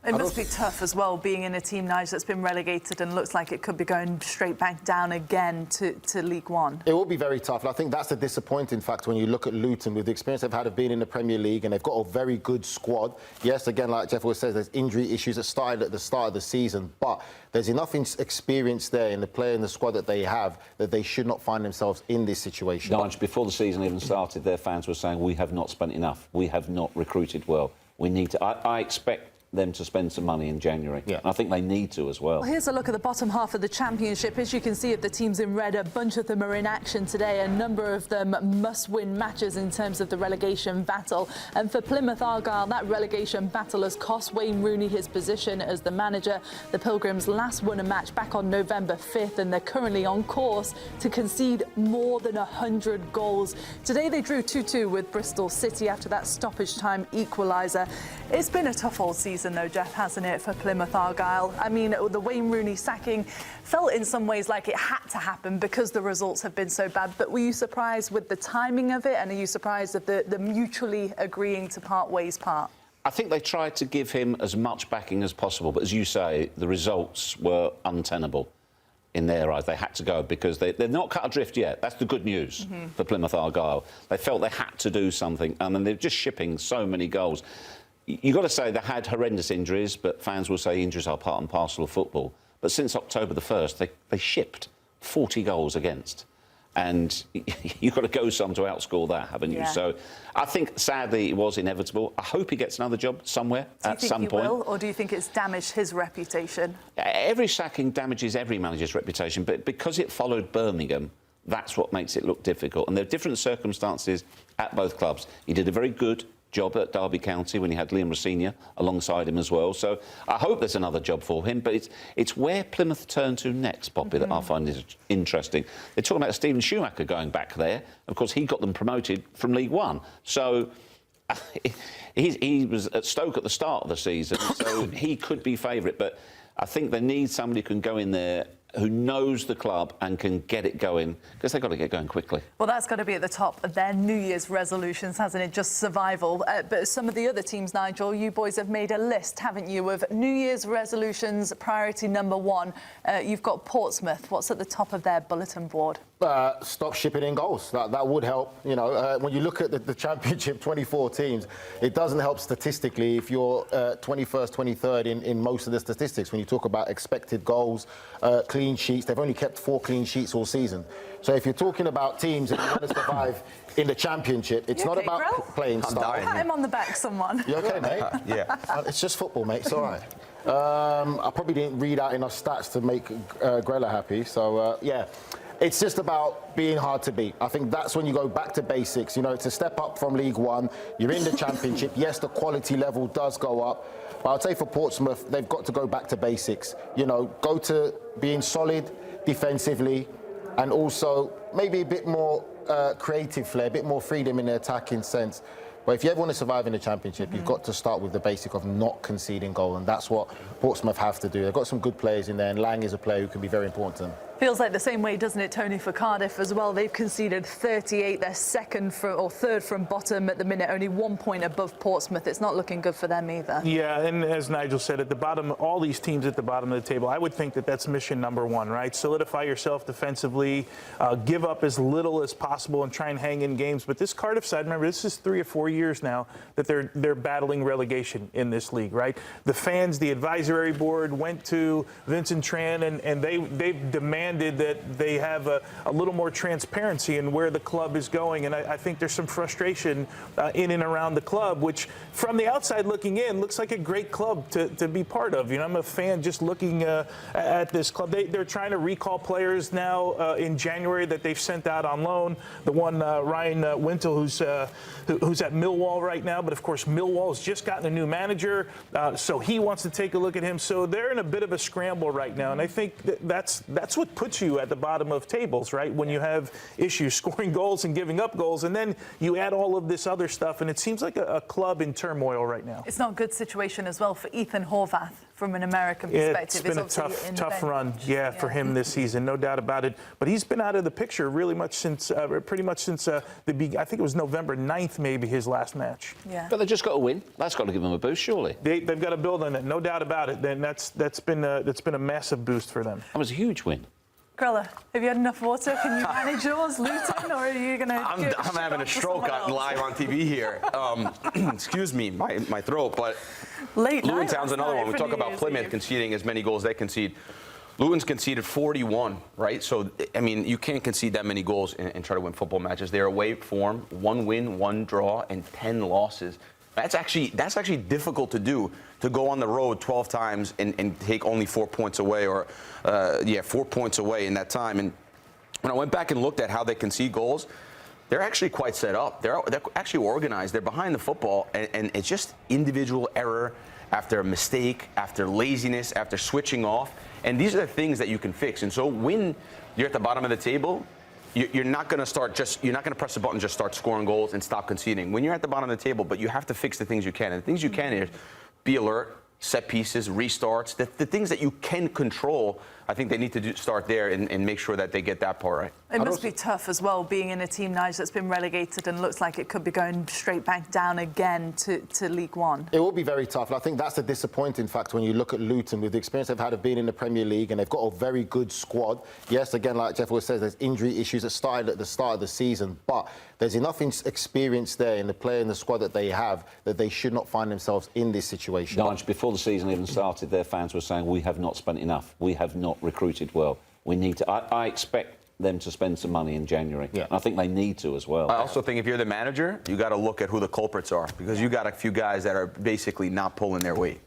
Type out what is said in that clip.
It must be tough as well, being in a team, Nigel, that's been relegated and looks like it could be going straight back down again to League One. It will be very tough. And I think that's the disappointing factor when you look at Luton, with the experience they've had of being in the Premier League, and they've got a very good squad. Yes, again, like Geoff always says, there's injury issues that started at the start of the season, but there's enough experience there in the player and the squad that they have that they should not find themselves in this situation. Nigel, before the season even started, their fans were saying, we have not spent enough. We have not recruited well. We need to... I expect them to spend some money in January. Yeah. And I think they need to as well. Well, here's a look at the bottom half of the Championship. As you can see, of the teams in red, a bunch of them are in action today. A number of them must-win matches in terms of the relegation battle. And for Plymouth Argyle, that relegation battle has cost Wayne Rooney his position as the manager. The Pilgrims last won a match back on November 5th, and they're currently on course to concede more than 100 goals. Today, they drew 2-2 with Bristol City after that stoppage time equaliser. It's been a tough all season, though, Geoff, hasn't it, for Plymouth Argyle? I mean, the Wayne Rooney sacking felt in some ways like it had to happen because the results have been so bad. But were you surprised with the timing of it, and are you surprised at the mutually agreeing to part ways part? I think they tried to give him as much backing as possible, but as you say, the results were untenable in their eyes. They had to go because they're not cut adrift yet. That's the good news for Plymouth Argyle. They felt they had to do something, and then they're just shipping so many goals. You've got to say they had horrendous injuries, but fans will say injuries are part and parcel of football. But since October the 1st, they shipped 40 goals against. And you've got to go some to outscore that, haven't you? Yeah. So I think, sadly, it was inevitable. I hope he gets another job somewhere at some point. Do you think he will, or do you think it's damaged his reputation? Every sacking damages every manager's reputation, but because it followed Birmingham, that's what makes it look difficult. And there are different circumstances at both clubs. He did a very good job at Derby County when he had Liam Rossini alongside him as well. So I hope there's another job for him, but it's where Plymouth turn to next, Poppy, that I find is interesting. They're talking about Stephen Schumacher going back there. Of course, he got them promoted from League One. So he was at Stoke at the start of the season, so he could be favourite. But I think they need somebody who can go in there who knows the club and can get it going, because they've got to get going quickly. Well, that's got to be at the top of their New Year's resolutions, hasn't it? Just survival. But some of the other teams, Nigel, you boys have made a list, haven't you, of New Year's resolutions, priority number 1. You've got Portsmouth. What's at the top of their bulletin board? Stop shipping in goals. That would help. You know, when you look at the Championship, 24 teams, it doesn't help statistically if you're 21st, 23rd in most of the statistics. When you talk about expected goals, clean sheets, they've only kept 4 clean sheets all season. So if you're talking about teams that want to survive in the Championship, it's not about playing style. Pat him on the back, someone. You okay, mate? Yeah. It's just football, mate. It's all right. I probably didn't read out enough stats to make Grella happy. So, yeah. It's just about being hard to beat. I think that's when you go back to basics. You know, it's a step up from League One. You're in the Championship. Yes, the quality level does go up. But I'll say for Portsmouth, they've got to go back to basics. You know, go to being solid defensively and also maybe a bit more creative flair, a bit more freedom in the attacking sense. But if you ever want to survive in the Championship, you've got to start with the basic of not conceding goal, and that's what Portsmouth have to do. They've got some good players in there, and Lang is a player who can be very important to them. Feels like the same way, doesn't it, Tony, for Cardiff as well? They've conceded 38. They're third from bottom at the minute, only 1 point above Portsmouth. It's not looking good for them either. Yeah, and as Nigel said, at the bottom, all these teams at the bottom of the table, I would think that that's mission number 1, right? Solidify yourself defensively, give up as little as possible and try and hang in games. But this Cardiff side, remember, this is 3 or 4 years now that they're battling relegation in this league, right? The fans, the advisory board went to Vincent Tran and they've demanded that they have a little more transparency in where the club is going. And I think there's some frustration in and around the club, which from the outside looking in looks like a great club to be part of. You know, I'm a fan just looking at this club. They're trying to recall players now in January that they've sent out on loan. The one, Ryan Wintle, who's at Millwall right now. But, of course, Millwall's just gotten a new manager, so he wants to take a look at him. So they're in a bit of a scramble right now. And I think that's what puts you at the bottom of tables, right? When you have issues scoring goals and giving up goals, and then you add all of this other stuff, and it seems like a club in turmoil right now. It's not a good situation as well for Ethan Horvath from an American It's perspective. been a tough run, for him this season, no doubt about it. But he's been out of the picture really much since, pretty much since I think it was November 9th, maybe his last match. Yeah. But they just got to win. That's got to give them a boost, surely. They've got to build on it, no doubt about it. Then that's been a massive boost for them. That was a huge win. Grella, have you had enough water? Can you manage yours, Luton, or are you going to? I'm having a stroke live on TV here. Excuse me, my throat. But Luton Town's another one. We talk about Plymouth conceding as many goals they concede. Luton's conceded 41, right? So, I mean, you can't concede that many goals and try to win football matches. They're away form, 1 win, 1 draw, and 10 losses. That's actually difficult to do, to go on the road 12 times and take only 4 points away, or 4 points away in that time. And when I went back and looked at how they concede goals, they're actually quite set up. They're actually organized. They're behind the football, and it's just individual error after a mistake, after laziness, after switching off. And these are the things that you can fix. And so when you're at the bottom of the table, you're not going to press the button and just start scoring goals and stop conceding. When you're at the bottom of the table, but you have to fix the things you can. And the things you can is be alert, set pieces, restarts, the things that you can control. I think they need to start there and make sure that they get that part right. It must be tough as well, being in a team, Nigel, that's been relegated and looks like it could be going straight back down again to League One. It will be very tough. And I think that's the disappointing fact when you look at Luton, with the experience they've had of being in the Premier League, and they've got a very good squad. Yes, again, like Geoff always says, there's injury issues that started at the start of the season, but there's enough experience there in the player in the squad that they have that they should not find themselves in this situation. Nigel, before the season even started, their fans were saying, we have not spent enough. We have not recruited well. We need to. I expect them to spend some money in January. Yeah. And I think they need to as well. I also think if you're the manager, you got to look at who the culprits are, because you got a few guys that are basically not pulling their weight.